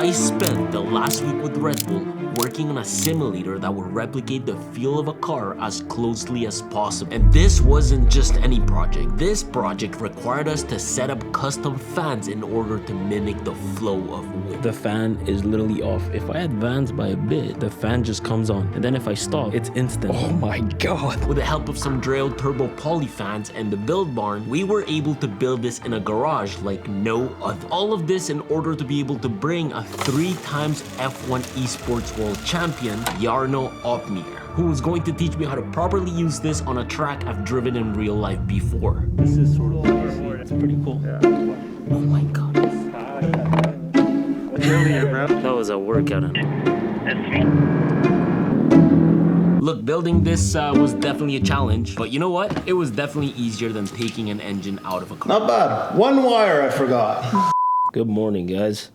I spent the last week with Red Bull working on a simulator that would replicate the feel of a car as closely as possible. And this wasn't just any project. This project required us to set up custom fans in order to mimic the flow of wind. The fan is literally off. If I advance by a bit, the fan just comes on. And then if I stop, it's instant. Oh my God. With the help of some DREO turbo poly fans and the build barn, we were able to build this in a garage like no other. All of this in order to be able to bring a 3-time F1 esports world champion, Jarno Opmeer, who was going to teach me how to properly use this on a track I've driven in real life before. This is sort of easy. It's pretty cool. Yeah. Oh my God. That was a workout. Look, building this was definitely a challenge, but you know what? It was definitely easier than taking an engine out of a car. Not bad. One wire I forgot. Good morning, guys.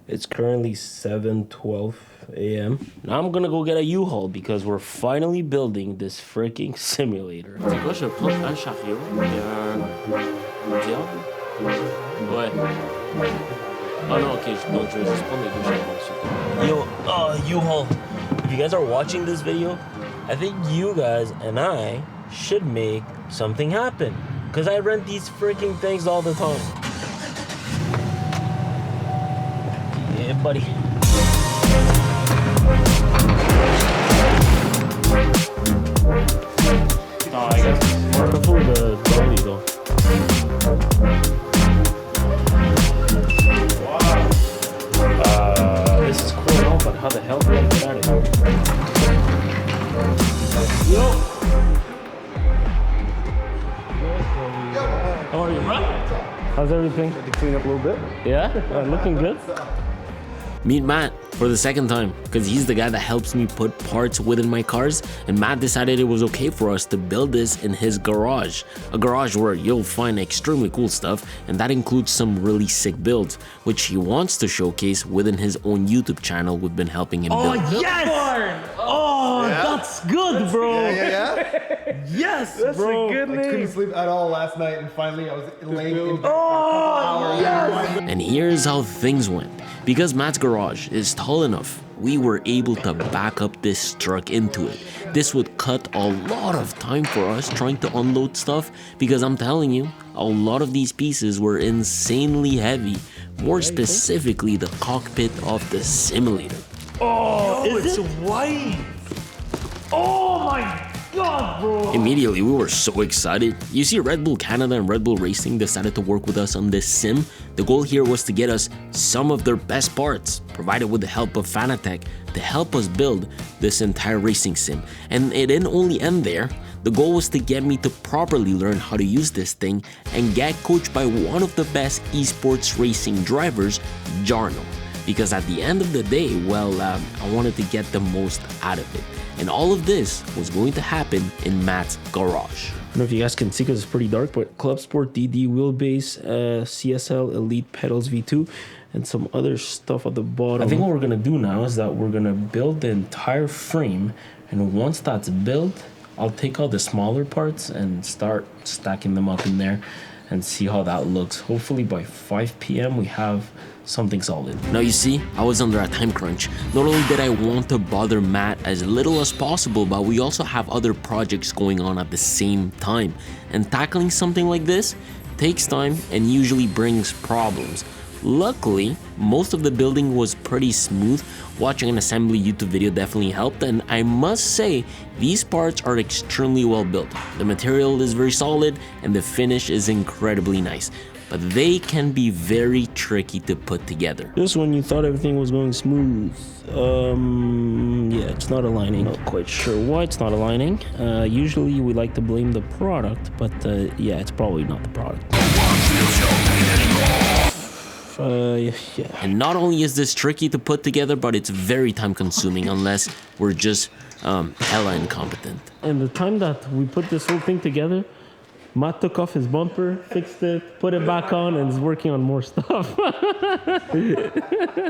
It's currently 7:12 a.m. Now I'm gonna go get a U-Haul because we're finally building this freaking simulator. C'est quoi, je prends un chariot et un diable? Ouais. Oh no, okay, donc je vais juste prendre les deux chariots. Yo, U-Haul, if you guys are watching this video, I think you guys and I should make something happen. Because I rent these freaking things all the time. Yeah, buddy. Oh, I guess it's more careful the dolly though. Wow. This is cool, no? But how the hell do I get out of here? Yo! How are you, bro? How's everything? Had to clean up a little bit. Yeah? Looking good? Meet Matt for the second time, because he's the guy that helps me put parts within my cars, and Matt decided it was okay for us to build this in his garage. A garage where you'll find extremely cool stuff, and that includes some really sick builds, which he wants to showcase within his own YouTube channel we've been helping him build. Yes! Oh, yeah? That's good, bro! Yeah. Yes, That's bro! a good name. I couldn't sleep at all last night, and finally I was laying in bed for a Oh, couple hours. yes! And here's how things went. Because Matt's garage is tall enough, we were able to back up this truck into it. This would cut a lot of time for us trying to unload stuff, because I'm telling you, a lot of these pieces were insanely heavy, more specifically the cockpit of the simulator. Oh, it's white! Oh my God, bro! Immediately, we were so excited. You see, Red Bull Canada and Red Bull Racing decided to work with us on this sim. The goal here was to get us some of their best parts, provided with the help of Fanatec, to help us build this entire racing sim. And it didn't only end there. The goal was to get me to properly learn how to use this thing and get coached by one of the best esports racing drivers, Jarno. Because at the end of the day, well, I wanted to get the most out of it. And all of this was going to happen in Matt's garage. I don't know if you guys can see because it's pretty dark, but Club Sport DD wheelbase, CSL Elite pedals V2, and some other stuff at the bottom. I think what we're gonna do now is that we're gonna build the entire frame, and once that's built, I'll take all the smaller parts and start stacking them up in there and see how that looks. Hopefully by 5 p.m. we have something solid. Now you see, I was under a time crunch. Not only did I want to bother Matt as little as possible, but we also have other projects going on at the same time. And tackling something like this takes time and usually brings problems. Luckily, most of the building was pretty smooth. Watching an assembly YouTube video definitely helped, and I must say, these parts are extremely well built. The material is very solid and the finish is incredibly nice, but they can be very tricky to put together. This one, you thought everything was going smooth. Yeah, it's not aligning. Not quite sure why it's not aligning. Usually we like to blame the product, but yeah, it's probably not the product. Yeah. And not only is this tricky to put together, but it's very time consuming unless we're just hella incompetent. And the time that we put this whole thing together, Matt took off his bumper, fixed it, put it back on, and is working on more stuff.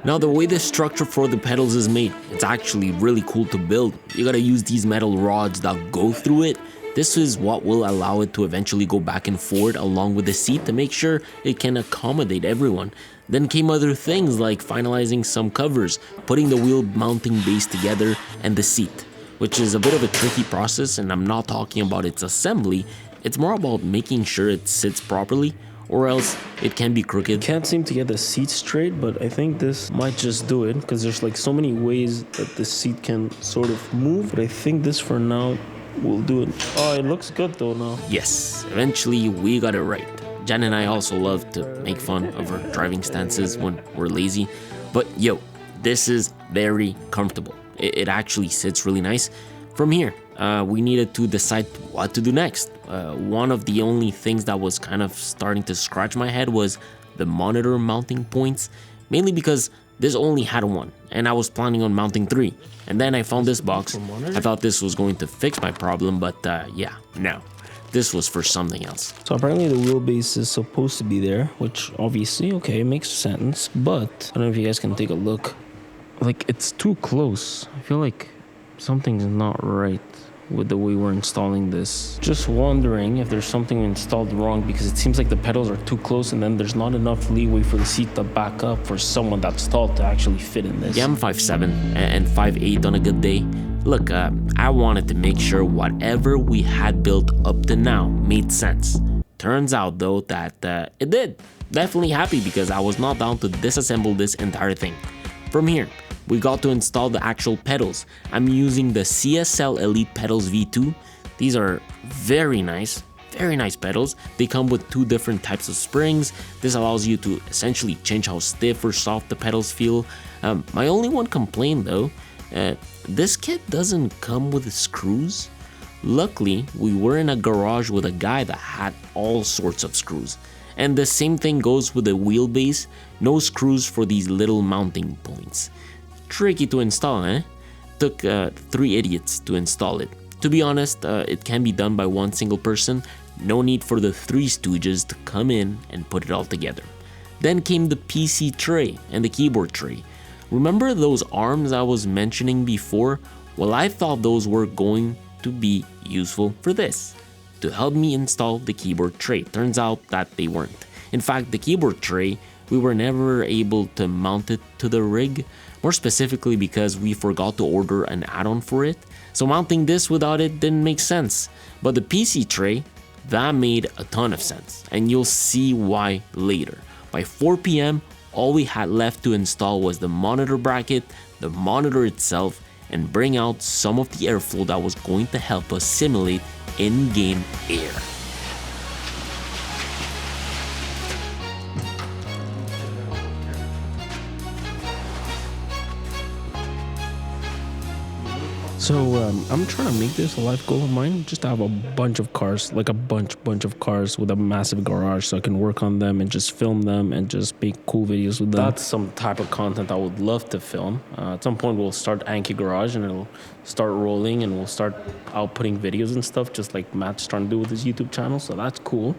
Now, the way the structure for the pedals is made, it's actually really cool to build. You gotta use these metal rods that go through it This is what will allow it to eventually go back and forward along with the seat to make sure it can accommodate everyone. Then came other things like finalizing some covers, putting the wheel mounting base together, and the seat, which is a bit of a tricky process, and I'm not talking about its assembly, it's more about making sure it sits properly, or else it can be crooked. Can't seem to get the seat straight, but I think this might just do it, because there's like so many ways that the seat can sort of move, but I think this for now will do it. Oh, it looks good though now. Yes, eventually we got it right. Jen and I also love to make fun of our driving stances when we're lazy, but yo, this is very comfortable. It actually sits really nice. From here, we needed to decide what to do next. One of the only things that was kind of starting to scratch my head was the monitor mounting points, mainly because this only had one, and I was planning on mounting 3. And then I found this box. I thought this was going to fix my problem, but yeah, no. This was for something else. So apparently the wheelbase is supposed to be there, which obviously, okay, makes sense. But I don't know if you guys can take a look. Like, it's too close. I feel like something's not right with the way we're installing this. Just wondering if there's something installed wrong, because it seems like the pedals are too close and then there's not enough leeway for the seat to back up for someone that's tall to actually fit in this. Yeah, I'm 5'7" and 5'8" on a good day. Look, I wanted to make sure whatever we had built up to now made sense. Turns out though that it did. Definitely happy because I was not down to disassemble this entire thing. From here, we got to install the actual pedals. I'm using the CSL Elite Pedals V2. These are very nice pedals. They come with 2 different types of springs. This allows you to essentially change how stiff or soft the pedals feel. My only one complaint though, this kit doesn't come with screws. Luckily, we were in a garage with a guy that had all sorts of screws. And the same thing goes with the wheelbase. No screws for these little mounting points. Tricky to install, eh? Took 3 idiots to install it. To be honest, it can be done by one single person. No need for the 3 stooges to come in and put it all together. Then came the PC tray and the keyboard tray. Remember those arms I was mentioning before? Well, I thought those were going to be useful for this, to help me install the keyboard tray. Turns out that they weren't. In fact, the keyboard tray, we were never able to mount it to the rig, more specifically because we forgot to order an add-on for it. So mounting this without it didn't make sense. But the PC tray, that made a ton of sense, and you'll see why later. By 4 p.m., all we had left to install was the monitor bracket, the monitor itself, and bring out some of the airflow that was going to help us simulate in-game air. So I'm trying to make this a life goal of mine, just to have a bunch of cars, like a bunch of cars with a massive garage, so I can work on them and just film them and just make cool videos with them. That's some type of content I would love to film. At some point we'll start Anki Garage and it'll start rolling and we'll start outputting videos and stuff, just like Matt's trying to do with his YouTube channel, so that's cool.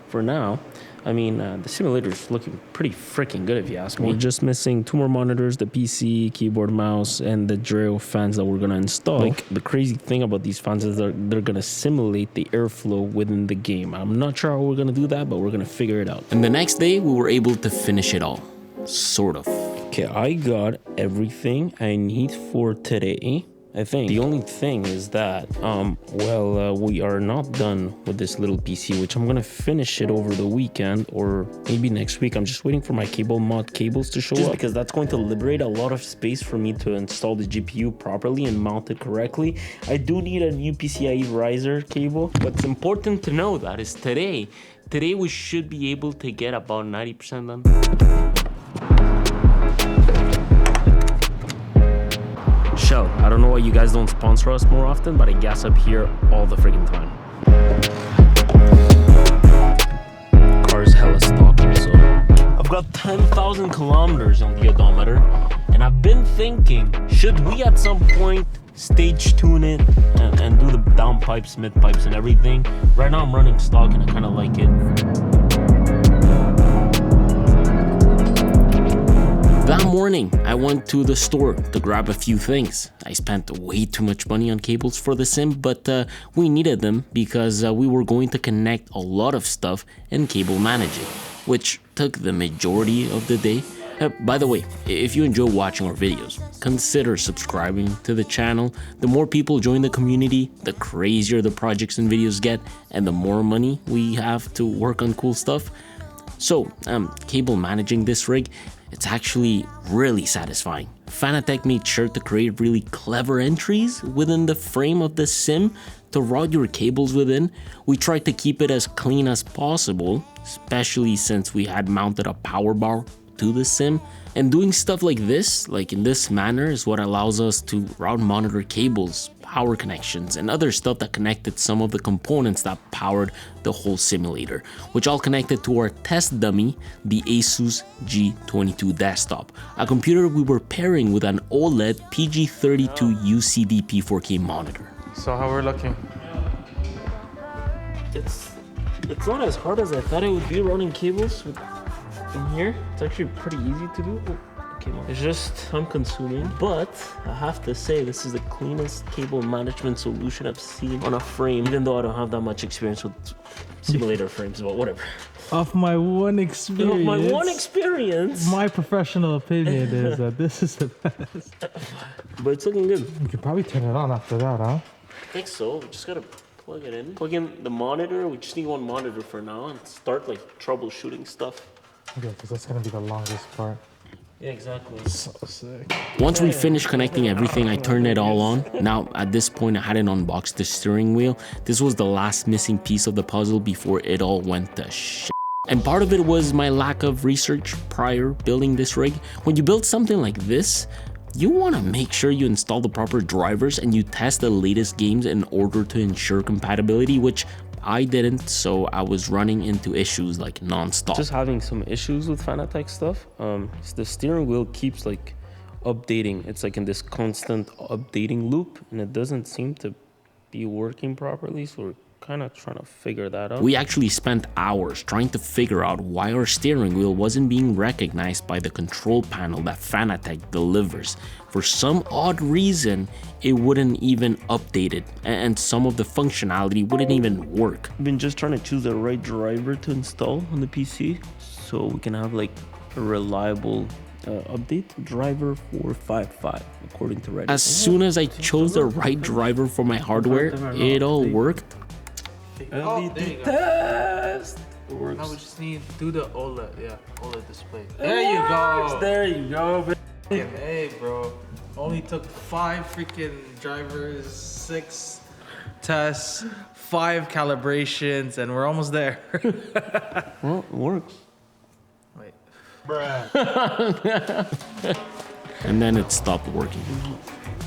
For now, I mean, the simulator's looking pretty freaking good if you ask me. We're just missing 2 more monitors, the PC, keyboard, mouse, and the DREO fans that we're gonna install. Like, the crazy thing about these fans is they're gonna simulate the airflow within the game. I'm not sure how we're gonna do that, but we're gonna figure it out. And the next day, we were able to finish it all. Sort of. Okay, I got everything I need for today, I think. The only thing is that, we are not done with this little PC, which I'm gonna finish it over the weekend or maybe next week. I'm just waiting for my cable mod cables to show up, because that's going to liberate a lot of space for me to install the GPU properly and mount it correctly. I do need a new PCIe riser cable. What's important to know that is today we should be able to get about 90% done. Shell, I don't know why you guys don't sponsor us more often, but I gas up here all the freaking time. Car's hella stock also. I've got 10,000 kilometers on the odometer, and I've been thinking, should we at some point stage tune it and do the down pipes, mid pipes, and everything? Right now I'm running stock and I kind of like it. That morning, I went to the store to grab a few things. I spent way too much money on cables for the sim, but we needed them because we were going to connect a lot of stuff and cable manage it, which took the majority of the day. By the way, if you enjoy watching our videos, consider subscribing to the channel. The more people join the community, the crazier the projects and videos get, and the more money we have to work on cool stuff. So, cable managing this rig, it's actually really satisfying. Fanatec made sure to create really clever entries within the frame of the sim to route your cables within. We tried to keep it as clean as possible, especially since we had mounted a power bar to the sim. And doing stuff like this, like in this manner, is what allows us to route monitor cables, power connections, and other stuff that connected some of the components that powered the whole simulator, which all connected to our test dummy, the Asus G22 desktop, a computer we were pairing with an OLED PG32 UCDP 4K monitor. So how we're looking? It's not as hard as I thought it would be running cables in here. It's actually pretty easy to do. It's just time consuming, but I have to say this is the cleanest cable management solution I've seen on a frame, even though I don't have that much experience with simulator frames, but whatever. Off my one experience, my professional opinion is that this is the best. But it's looking good. You could probably turn it on after that, huh? I think so. We just gotta plug it in. Plug in the monitor. We just need one monitor for now and start like troubleshooting stuff. Okay, because that's gonna be the longest part. Yeah, exactly. So sick. Once we finished connecting everything, I turned it all on. Now, at this point, I hadn't unboxed the steering wheel. This was the last missing piece of the puzzle before it all went to shit. And part of it was my lack of research prior building this rig. When you build something like this, you want to make sure you install the proper drivers and you test the latest games in order to ensure compatibility, which I didn't, so I was running into issues like non-stop. Just having some issues with Fanatec stuff. The steering wheel keeps like updating. It's like in this constant updating loop, and it doesn't seem to be working properly. So we're kind of trying to figure that out. We actually spent hours trying to figure out why our steering wheel wasn't being recognized by the control panel that Fanatec delivers. For some odd reason, it wouldn't even update it, and some of the functionality wouldn't even work. I've been just trying to choose the right driver to install on the PC so we can have like a reliable update. Driver 455 according to Reddit. As soon as I chose the right driver for my hardware, it all worked. LED test! It works. Now we just need to do the OLED, OLED display. There you go. There you go. Hey, bro. Only took 5 freaking drivers, 6 tests, 5 calibrations, and we're almost there. Well, it works. Wait. Bruh. And then it stopped working.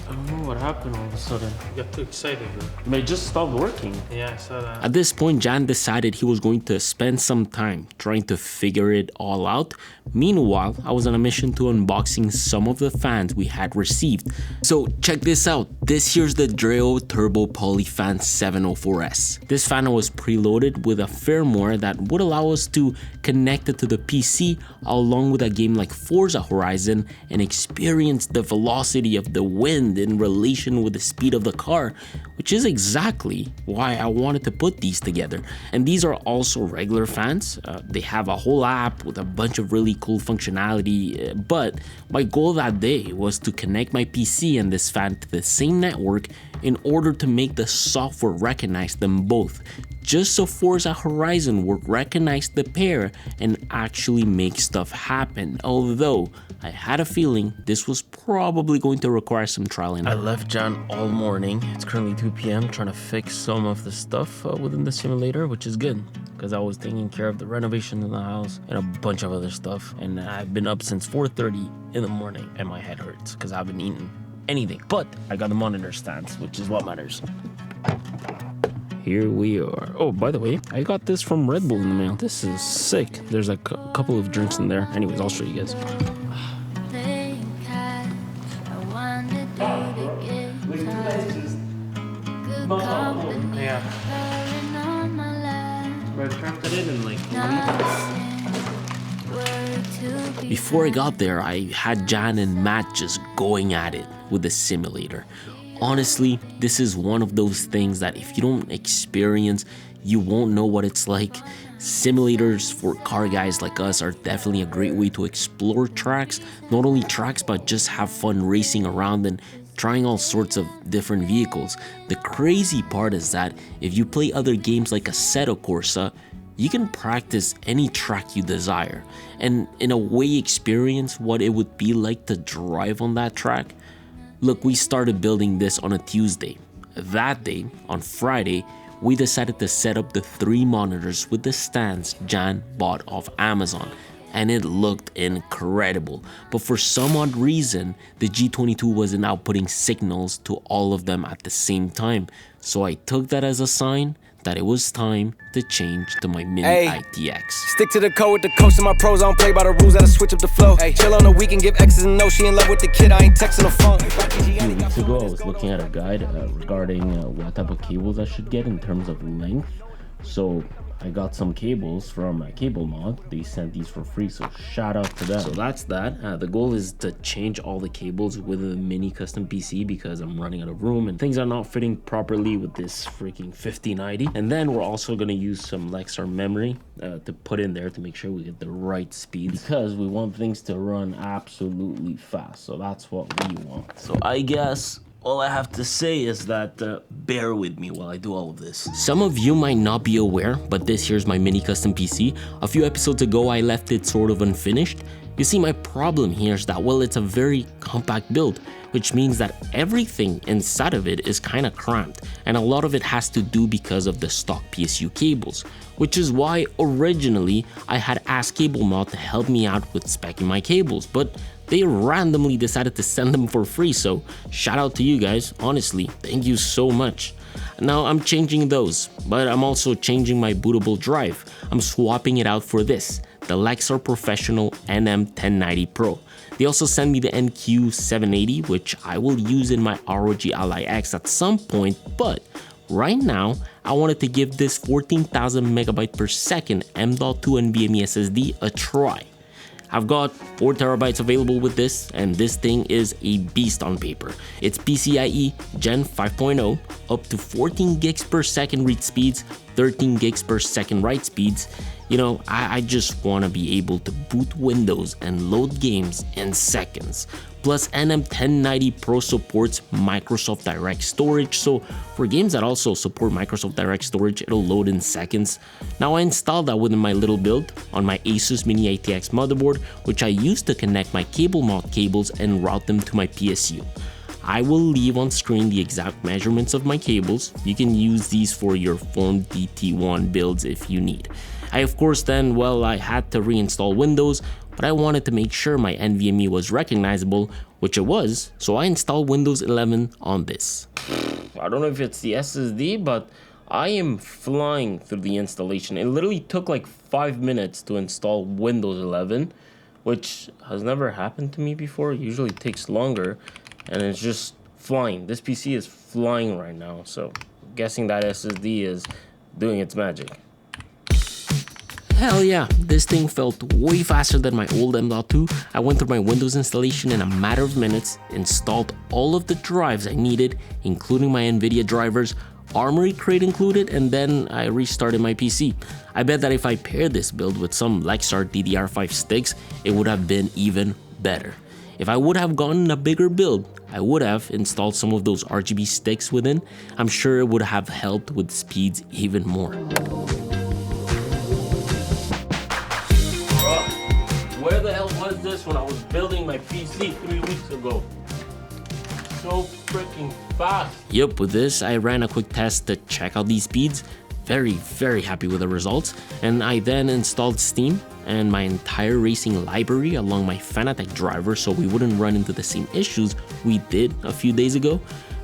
I don't know what happened all of a sudden. You got too excited, bro. But it just stopped working. Yeah, I saw that. At this point, Jan decided he was going to spend some time trying to figure it all out. Meanwhile, I was on a mission to unboxing some of the fans we had received. So check this out. This here's the DREO Turbo Poly Fan 704S. This fan was preloaded with a firmware that would allow us to connect it to the PC along with a game like Forza Horizon and experience the velocity of the wind in relation with the speed of the car, which is exactly why I wanted to put these together. And these are also regular fans. They have a whole app with a bunch of really cool functionality, but my goal that day was to connect my PC and this fan to the same network in order to make the software recognize them both, just so Forza Horizon would recognize the pair and actually make stuff happen, although I had a feeling this was probably going to require some trial and error. I left Jan all morning. It's currently 2 p.m. trying to fix some of the stuff within the simulator, which is good because I was taking care of the renovation in the house and a bunch of other stuff. And I've been up since 4:30 in the morning and my head hurts because I haven't eaten anything. But I got the monitor stands, which is what matters. Here we are. Oh, by the way, I got this from Red Bull in the mail. This is sick. There's like a couple of drinks in there. Anyways, I'll show you guys. Yeah. Put it in like Before I got there, I had Jan and Matt just going at it with the simulator. Honestly, this is one of those things that if you don't experience, you won't know what it's like. Simulators for car guys like us are definitely a great way to explore tracks, not only tracks but just have fun racing around and trying all sorts of different vehicles. The crazy part is that if you play other games like Assetto Corsa, you can practice any track you desire and in a way experience what it would be like to drive on that track. Look, we started building this on a Tuesday. That day, on Friday, we decided to set up the 3 monitors with the stands Jan bought off Amazon, and it looked incredible. But for some odd reason, the G22 wasn't outputting signals to all of them at the same time. So I took that as a sign that it was time to change to my Mini ITX. Stick to the code with the coach and my pros. I don't play by the rules, I switch up the flow. Chill on the weekend, give X's and no. She in love with the kid, I ain't texting the phone. A few weeks ago, I was looking at a guide regarding what type of cables I should get in terms of length. So I got some cables from Cable Mod. They sent these for free, so shout out to them. So that's that. The goal is to change all the cables with a mini custom PC because I'm running out of room and things are not fitting properly with this freaking 5090. And then we're also going to use some Lexar memory to put in there to make sure we get the right speed because we want things to run absolutely fast. So that's what we want. So I guess all I have to say is that bear with me while I do all of this. Some of you might not be aware, but this here's my mini custom PC. A few episodes ago, I left it sort of unfinished. You see, my problem here is that, well, it's a very compact build, which means that everything inside of it is kind of cramped, and a lot of it has to do because of the stock PSU cables, which is why originally I had asked Cable Mod to help me out with speccing my cables, but they randomly decided to send them for free, so shout out to you guys. Honestly, thank you so much. Now I'm changing those, but I'm also changing my bootable drive. I'm swapping it out for this, the Lexar Professional NM1090 Pro. They also sent me the NQ780, which I will use in my ROG Ally X at some point, but right now I wanted to give this 14,000 megabyte per second M.2 NVMe SSD a try. I've got 4 terabytes available with this, and this thing is a beast on paper. It's PCIe Gen 5.0, up to 14 gigs per second read speeds, 13 gigs per second write speeds. You know, I just want to be able to boot Windows and load games in seconds. Plus, NM1090 Pro supports Microsoft Direct Storage, so for games that also support Microsoft Direct Storage, it'll load in seconds. Now, I installed that within my little build on my Asus Mini ITX motherboard, which I used to connect my Cable Mod cables and route them to my PSU. I will leave on screen the exact measurements of my cables. You can use these for your Form DT1 builds if you need. I had to reinstall Windows, but I wanted to make sure my NVMe was recognizable, which it was, so I installed Windows 11 on this. I don't know if it's the SSD, but I am flying through the installation. It literally took like 5 minutes to install Windows 11, which has never happened to me before. It usually takes longer, and it's just flying. This PC is flying right now, so I'm guessing that SSD is doing its magic. Hell yeah, this thing felt way faster than my old M.2. I went through my Windows installation in a matter of minutes, installed all of the drives I needed, including my NVIDIA drivers, Armory Crate included, and then I restarted my PC. I bet that if I paired this build with some Lexar DDR5 sticks, it would have been even better. If I would have gotten a bigger build, I would have installed some of those RGB sticks within. I'm sure it would have helped with speeds even more. Where the hell was this when I was building my PC 3 weeks ago? So freaking fast. Yep, with this, I ran a quick test to check out these speeds. Very happy with the results. And I then installed Steam and my entire racing library along my Fanatec driver so we wouldn't run into the same issues we did a few days ago.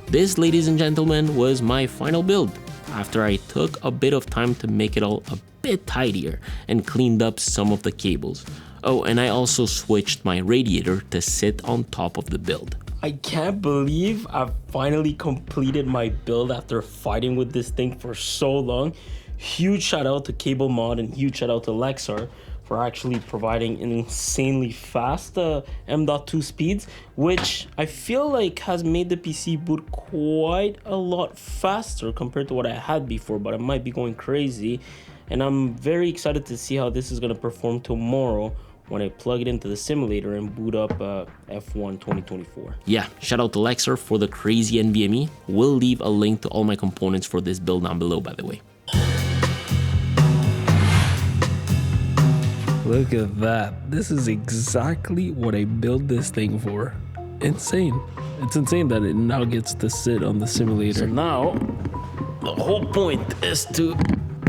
This, ladies and gentlemen, was my final build after I took a bit of time to make it all a bit tidier and cleaned up some of the cables. Oh, and I also switched my radiator to sit on top of the build. I can't believe I've finally completed my build after fighting with this thing for so long. Huge shout out to Cable Mod and huge shout out to Lexar for for actually providing insanely fast M.2 speeds, which I feel like has made the PC boot quite a lot faster compared to what I had before, but I might be going crazy. And I'm very excited to see how this is going to perform tomorrow when I plug it into the simulator and boot up F1 2024. Yeah, shout out to Lexar for the crazy NVMe. We'll leave a link to all my components for this build down below, by the way. Look at that. This is exactly what I built this thing for. Insane. It's insane that it now gets to sit on the simulator. So now, the whole point is to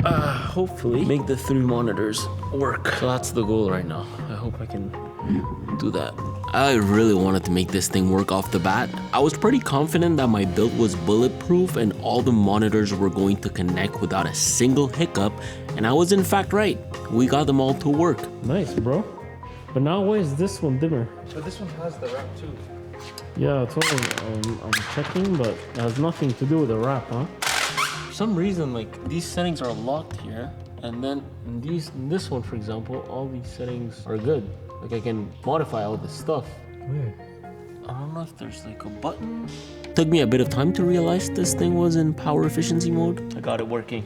hopefully make the 3 monitors work. So that's the goal right now. I hope I can do that. I really wanted to make this thing work off the bat. I was pretty confident that my build was bulletproof and all the monitors were going to connect without a single hiccup, and I was in fact right. We got them all to work. Nice, bro. But now why is this one dimmer? But this one has the wrap too. Yeah, it's all I'm checking, but it has nothing to do with the wrap, huh? For some reason, like, these settings are locked here, and then in this one, for example, all these settings are good. Like, I can modify all this stuff. Weird. I don't know if there's like a button. Took me a bit of time to realize this thing was in power efficiency mode. I got it working.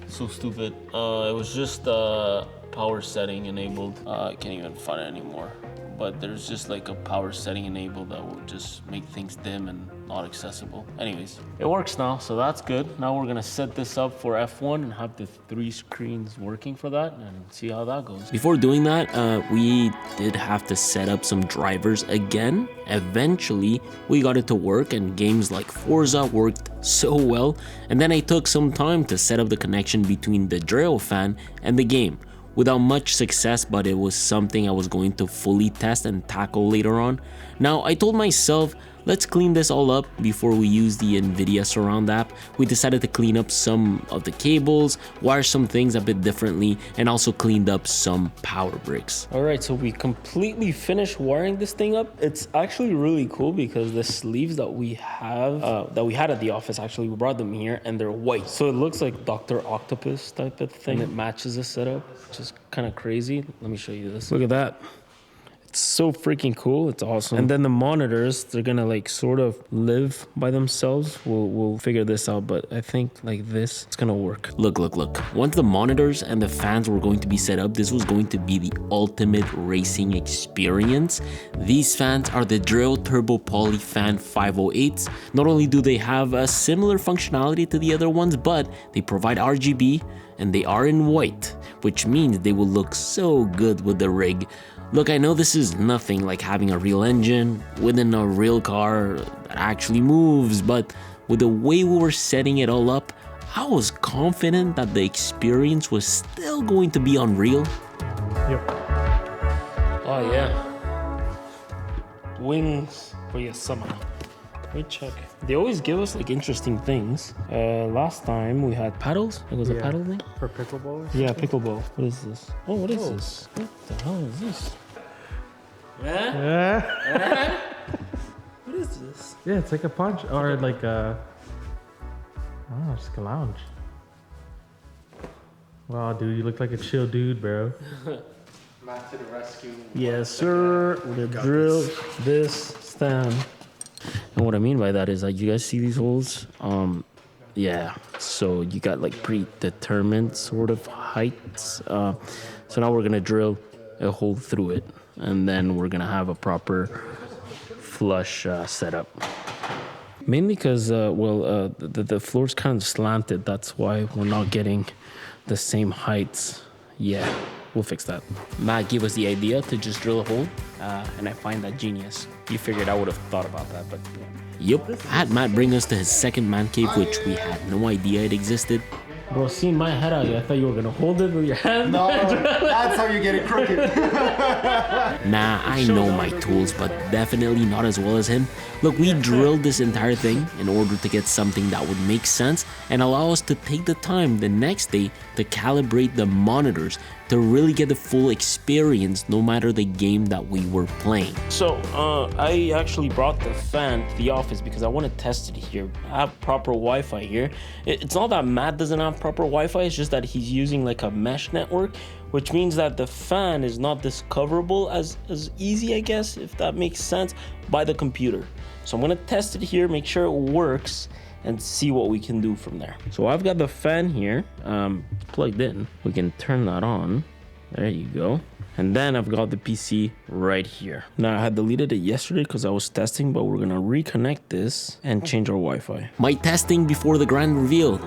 So stupid. It was just power setting enabled. I can't even find it anymore. But there's just like a power setting enabled that will just make things dim and not accessible. Anyways, it works now, so that's good. Now we're gonna set this up for F1 and have the 3 screens working for that and see how that goes. Before doing that, we did have to set up some drivers again. Eventually, we got it to work and games like Forza worked so well. And then I took some time to set up the connection between the DREO fan and the game. Without much success, but it was something I was going to fully test and tackle later on. Now, I told myself, let's clean this all up before we use the NVIDIA Surround app. We decided to clean up some of the cables, wire some things a bit differently, and also cleaned up some power bricks. All right, so we completely finished wiring this thing up. It's actually really cool because the sleeves that we have, that we had at the office, actually, we brought them here and they're white. So it looks like Dr. Octopus type of thing. And it matches the setup, which is kind of crazy. Let me show you this. Look at that. It's so freaking cool. It's awesome. And then the monitors, they're gonna like sort of live by themselves. We'll figure this out, but I think like this, it's gonna work. Look. Once the monitors and the fans were going to be set up, this was going to be the ultimate racing experience. These fans are the DREO Turbo Poly Fan 508s. Not only do they have a similar functionality to the other ones, but they provide RGB and they are in white, which means they will look so good with the rig. Look, I know this is nothing like having a real engine within a real car that actually moves, but with the way we were setting it all up, I was confident that the experience was still going to be unreal. Yep. Oh yeah. Wings for your summer. Let me check. They always give us like interesting things. Last time we had paddles. It was a paddle thing? For pickleball? Yeah, pickleball. What is this? Oh, what is this? What the hell is this? Yeah. What is this? Yeah, it's like a punch or like a. Oh, just like a lounge. Wow, dude, you look like a chill dude, bro. Matt to the rescue. Yes, sir. We're gonna drill this stand. And what I mean by that is like, you guys see these holes? Yeah, so you got like predetermined sort of heights. So now we're gonna drill a hole through it, and then we're gonna have a proper flush setup. Mainly because, the floor's kind of slanted. That's why we're not getting the same heights. Yeah, we'll fix that. Matt gave us the idea to just drill a hole, and I find that genius. You figured I would have thought about that, but yeah. Yep, I had Matt bring us to his second man cave, which we had no idea it existed. Bro, seeing my head out here, I thought you were gonna hold it with your hand. No, that's how you get it crooked. Nah, I know my tools, but definitely not as well as him. Look, we drilled this entire thing in order to get something that would make sense and allow us to take the time the next day to calibrate the monitors to really get the full experience no matter the game that we were playing. So I actually brought the fan to the office because I want to test it here. I have proper Wi-Fi here. It's not that Matt doesn't have proper Wi-Fi, it's just that he's using like a mesh network, which means that the fan is not discoverable as easy, I guess, if that makes sense, by the computer. So I'm gonna test it here, make sure it works, and see what we can do from there. So I've got the fan here plugged in. We can turn that on. There you go. And then I've got the PC right here. Now I had deleted it yesterday because I was testing, but we're gonna reconnect this and change our Wi-Fi. My testing before the grand reveal.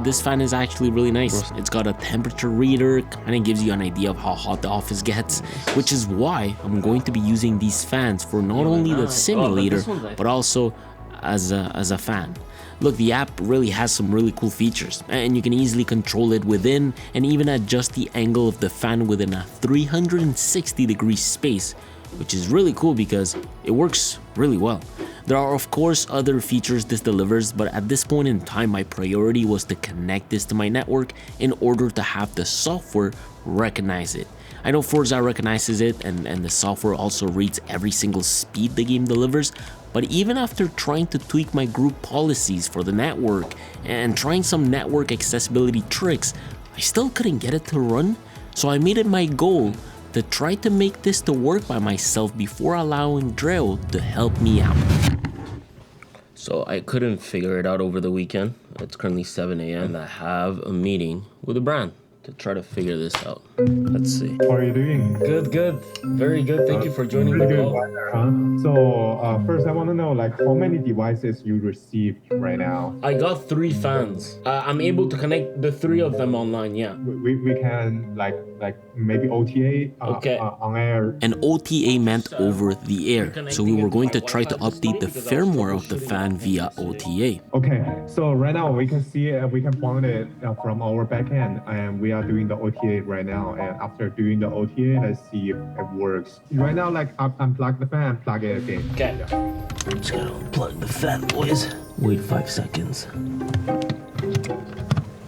This fan is actually really nice. It's got a temperature reader, kind of gives you an idea of how hot the office gets, which is why I'm going to be using these fans for not only the simulator, but also as a fan. Look, the app really has some really cool features, and you can easily control it within and even adjust the angle of the fan within a 360-degree space, which is really cool because it works really well. There are of course other features this delivers, but at this point in time my priority was to connect this to my network in order to have the software recognize it. I know Forza recognizes it and the software also reads every single speed the game delivers, but even after trying to tweak my group policies for the network and trying some network accessibility tricks, I still couldn't get it to run. So I made it my goal to try to make this to work by myself before allowing DREO to help me out. So I couldn't figure it out over the weekend. It's currently 7 a.m. and I have a meeting with a brand to try to figure this out. Let's see. How are you doing? Good. Very good. Thank you for joining the call. So first I want to know like how many devices you received right now. I got 3 fans. I'm able to connect the 3 of them online, yeah. We can like maybe OTA Okay. On air. And OTA meant over the air, so we were going to try to update the firmware of the fan via OTA. Okay, so right now we can see we can find it from our backend, and we are doing the OTA right now. And after doing the OTA, let's see if it works. Right now, like unplug the fan, plug it again. Okay. I'm just gonna unplug the fan, boys. Wait 5 seconds.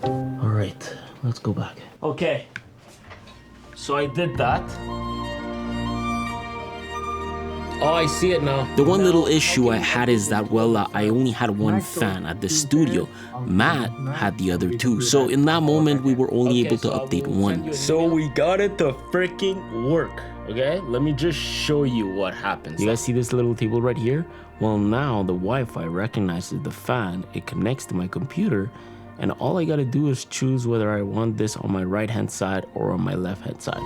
All right, let's go back. Okay. So I did that. Oh, I see it now. The one little issue I had is that, well, I only had one fan at the studio. Matt had the other 2. So in that moment, we were only able to update one. So we got it to freaking work. Okay, let me just show you what happens. You guys see this little table right here? Well, now the Wi-Fi recognizes the fan, it connects to my computer, and all I gotta do is choose whether I want this on my right-hand side or on my left-hand side.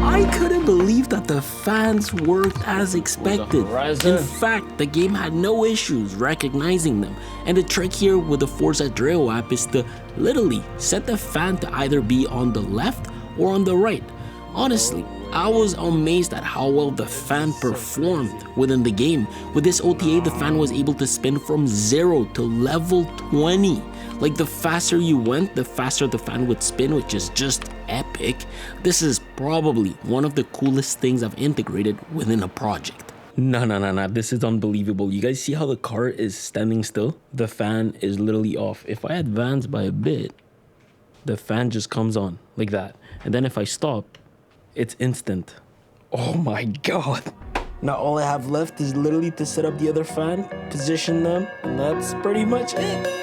I couldn't believe that the fans worked as expected. In fact, the game had no issues recognizing them. And the trick here with the Forza DREO app is to literally set the fan to either be on the left or on the right. Honestly, I was amazed at how well the fan performed within the game. With this OTA, the fan was able to spin from 0 to level 20. Like, the faster you went, the faster the fan would spin, which is just epic. This is probably one of the coolest things I've integrated within a project. No, this is unbelievable. You guys see how the car is standing still? The fan is literally off. If I advance by a bit, the fan just comes on like that. And then if I stop, it's instant. Oh my God. Now all I have left is literally to set up the other fan, position them, and that's pretty much it.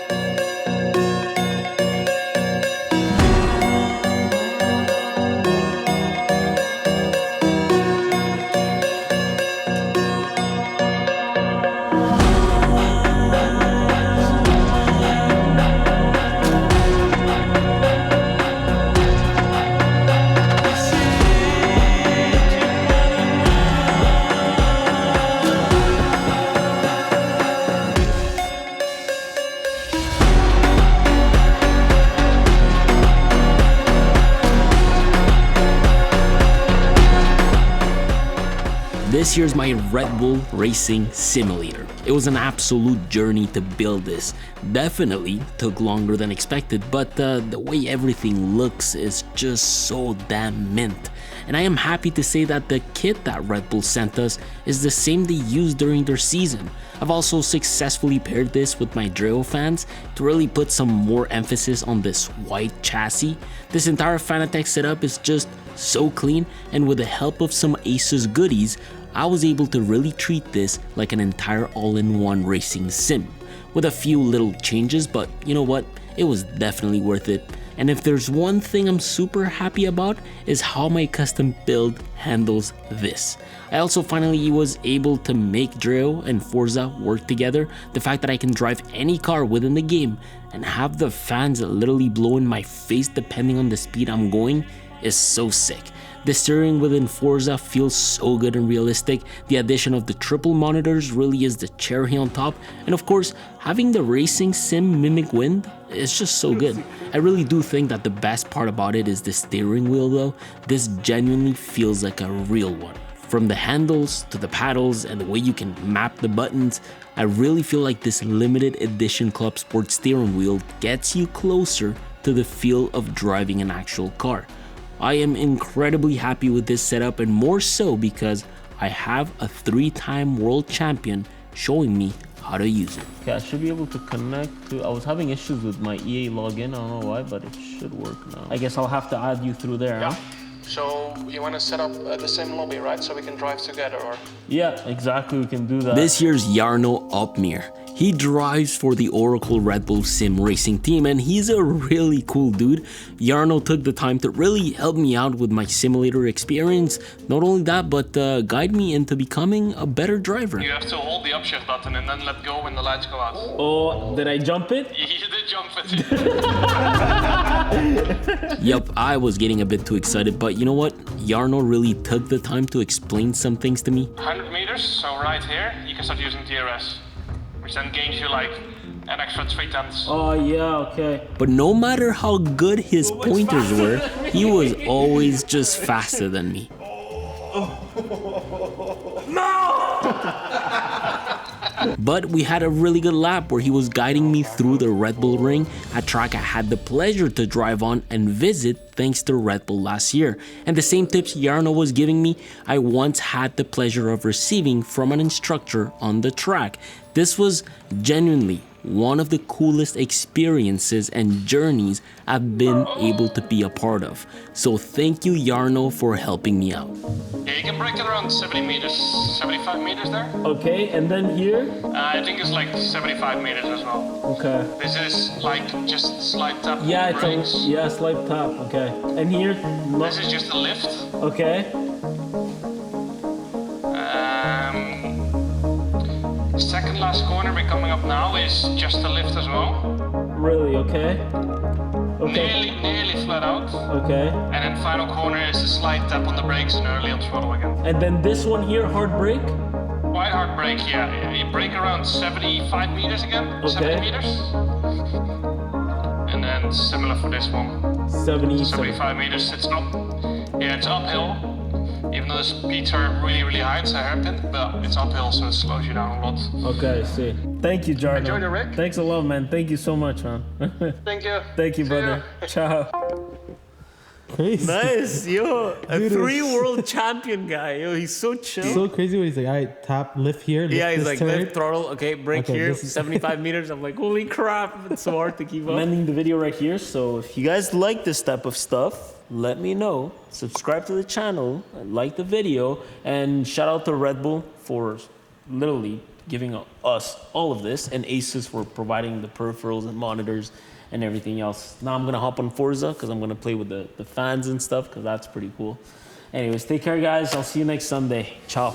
This here's my Red Bull Racing Simulator. It was an absolute journey to build this. Definitely took longer than expected, but the way everything looks is just so damn mint. and I am happy to say that the kit that Red Bull sent us is the same they used during their season. I've also successfully paired this with my DREO fans to really put some more emphasis on this white chassis. This entire Fanatec setup is just so clean, and with the help of some Asus goodies, I was able to really treat this like an entire all-in-one racing sim. With a few little changes, but you know what, it was definitely worth it. And if there's one thing I'm super happy about, is how my custom build handles this. I also finally was able to make DREO and Forza work together. The fact that I can drive any car within the game and have the fans literally blow in my face depending on the speed I'm going is so sick. The steering within Forza feels so good and realistic. The addition of the triple monitors really is the cherry on top, and of course, having the racing sim mimic wind is just so good. I really do think that the best part about it is the steering wheel though. This genuinely feels like a real one. From the handles to the paddles and the way you can map the buttons, I really feel like this limited edition Club Sport steering wheel gets you closer to the feel of driving an actual car. I am incredibly happy with this setup, and more so because I have a 3-time world champion showing me how to use it. Okay, I should be able to connect to, I was having issues with my EA login, I don't know why, but it should work now. I guess I'll have to add you through there, Yeah. huh? So you want to set up the same lobby, right? So we can drive together, or? Yeah, exactly, we can do that. This year's Jarno Opmeer. He drives for the Oracle Red Bull Sim racing team, and he's a really cool dude. Jarno took the time to really help me out with my simulator experience. Not only that, but guide me into becoming a better driver. You have to hold the upshift button and then let go when the lights go out. Oh, did I jump it? You did jump it. Yup, I was getting a bit too excited, but you know what? Jarno really took the time to explain some things to me. 100 meters, so right here, you can start using DRS. Which then gains you like an extra 3/10. Oh yeah, okay. But no matter how good his pointers were, he was always just faster than me. But we had a really good lap where he was guiding me through the Red Bull Ring, a track I had the pleasure to drive on and visit thanks to Red Bull last year. And the same tips Jarno was giving me, I once had the pleasure of receiving from an instructor on the track. This was genuinely one of the coolest experiences and journeys I've been able to be a part of. So thank you, Jarno, for helping me out. Yeah, you can break it around 70 meters, 75 meters there. Okay, and then here? I think it's like 75 meters as well. Okay. This is like just slight tap. Yeah, it's brakes. yeah, slight tap, okay. And here? This is just a lift. Okay. Second last corner we're coming up now is just a lift as well. Really, okay. Okay. Nearly flat out. Okay. And then final corner is a slight tap on the brakes and early on throttle again. And then this one here, hard brake? Quite hard brake, yeah. You brake around 75 meters again. Okay. 70 meters. And then similar for this one. 75 meters. It's up. Yeah, it's uphill. Even though the speeds are really high, it's a hairpin, but it's uphill, so it slows you down a lot. Okay, I see. Thank you, Jarno. Enjoy the rig. Thanks a lot, man. Thank you so much, man. Thank you. Thank you, See brother. ya. Ciao. Crazy. Nice, yo. A Dude, 3-world champion guy. Yo, he's so chill. So crazy when he's like, all right, tap, lift here. Lift Yeah, he's this like, turn. left throttle, okay, brake Okay, here, this is- 75 meters. I'm like, holy crap, it's so hard to keep up. I'm ending the video right here, so if you guys like this type of stuff, let me know. Subscribe to the channel, like the video, and shout out to Red Bull for literally giving us all of this, and Asus for providing the peripherals and monitors and everything else. Now I'm gonna hop on Forza because I'm gonna play with the fans and stuff because that's pretty cool. Anyways, take care, guys. I'll see you next Sunday. Ciao.